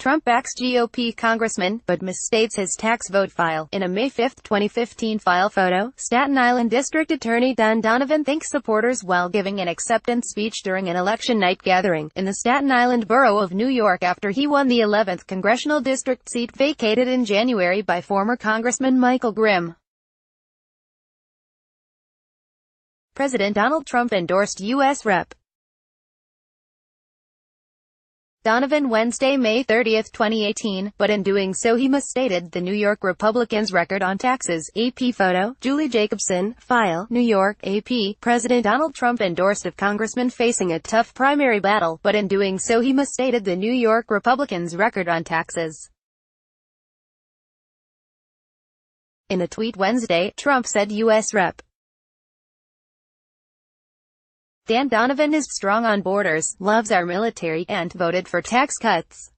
Trump backs GOP congressman, but misstates his tax vote file. In a May 5, 2015 file photo, Staten Island District Attorney Don Donovan thanks supporters while giving an acceptance speech during an election night gathering in the Staten Island borough of New York after he won the 11th congressional district seat vacated in January by former Congressman Michael Grimm. President Donald Trump endorsed U.S. Rep. Donovan Wednesday, May 30, 2018, but in doing so he misstated the New York Republicans' record on taxes. AP photo, Julie Jacobson, file, New York, AP. President Donald Trump endorsed a congressman facing a tough primary battle, but in doing so he misstated the New York Republicans' record on taxes. In a tweet Wednesday, Trump said U.S. Rep. Dan Donovan is strong on borders, loves our military, and voted for tax cuts.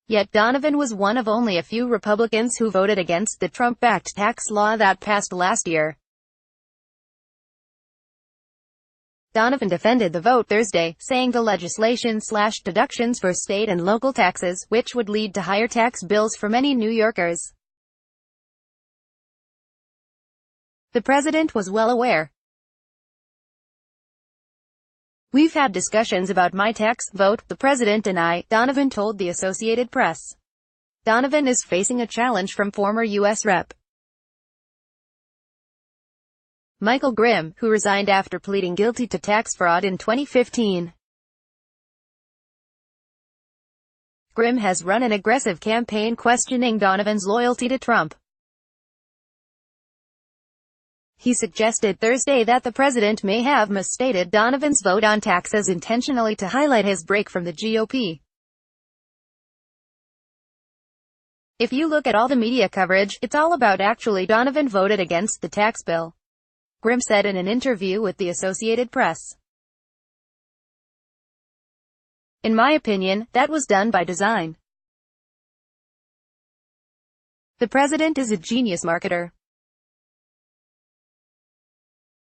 Yet Donovan was one of only a few Republicans who voted against the Trump-backed tax law that passed last year. Donovan defended the vote Thursday, saying the legislation slashed deductions for state and local taxes, which would lead to higher tax bills for many New Yorkers. The president was well aware. "We've had discussions about my tax vote, the president and I," Donovan told the Associated Press. Donovan is facing a challenge from former U.S. Rep. Michael Grimm, who resigned after pleading guilty to tax fraud in 2015. Grimm has run an aggressive campaign questioning Donovan's loyalty to Trump. He suggested Thursday that the president may have misstated Donovan's vote on taxes intentionally to highlight his break from the GOP. "If you look at all the media coverage, it's all about actually Donovan voted against the tax bill," Grimm said in an interview with the Associated Press. "In my opinion, that was done by design. The president is a genius marketer.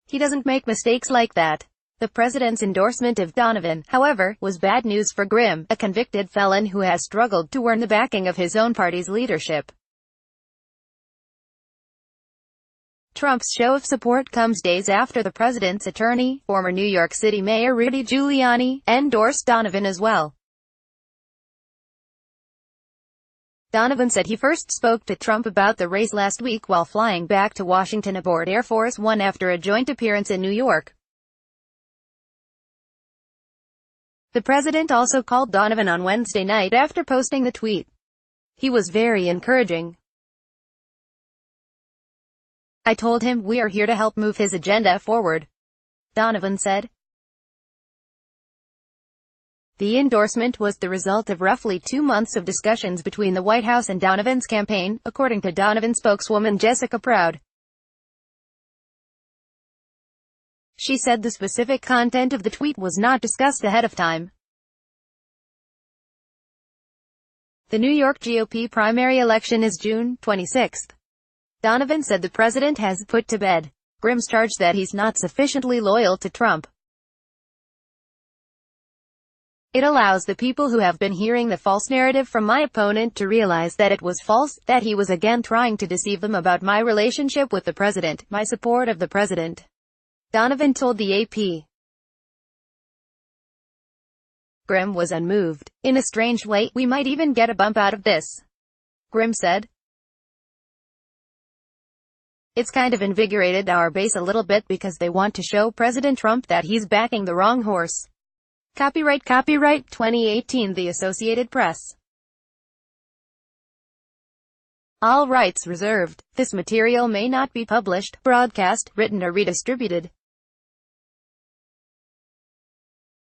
He doesn't make mistakes like that." The president's endorsement of Donovan, however, was bad news for Grimm, a convicted felon who has struggled to earn the backing of his own party's leadership. Trump's show of support comes days after the president's attorney, former New York City Mayor Rudy Giuliani, endorsed Donovan as well. Donovan said he first spoke to Trump about the race last week while flying back to Washington aboard Air Force One after a joint appearance in New York. The president also called Donovan on Wednesday night after posting the tweet. "He was very encouraging. I told him we are here to help move his agenda forward," Donovan said. The endorsement was the result of roughly 2 months of discussions between the White House and Donovan's campaign, according to Donovan spokeswoman Jessica Proud. She said the specific content of the tweet was not discussed ahead of time. The New York GOP primary election is June 26. Donovan said the president has put to bed Grimm's charge that he's not sufficiently loyal to Trump. "It allows the people who have been hearing the false narrative from my opponent to realize that it was false, that he was again trying to deceive them about my relationship with the president, my support of the president," Donovan told the AP. Grimm was unmoved. "In a strange way, we might even get a bump out of this," Grimm said. "It's kind of invigorated our base a little bit because they want to show President Trump that he's backing the wrong horse." Copyright 2018 The Associated Press. All rights reserved. This material may not be published, broadcast, written or redistributed.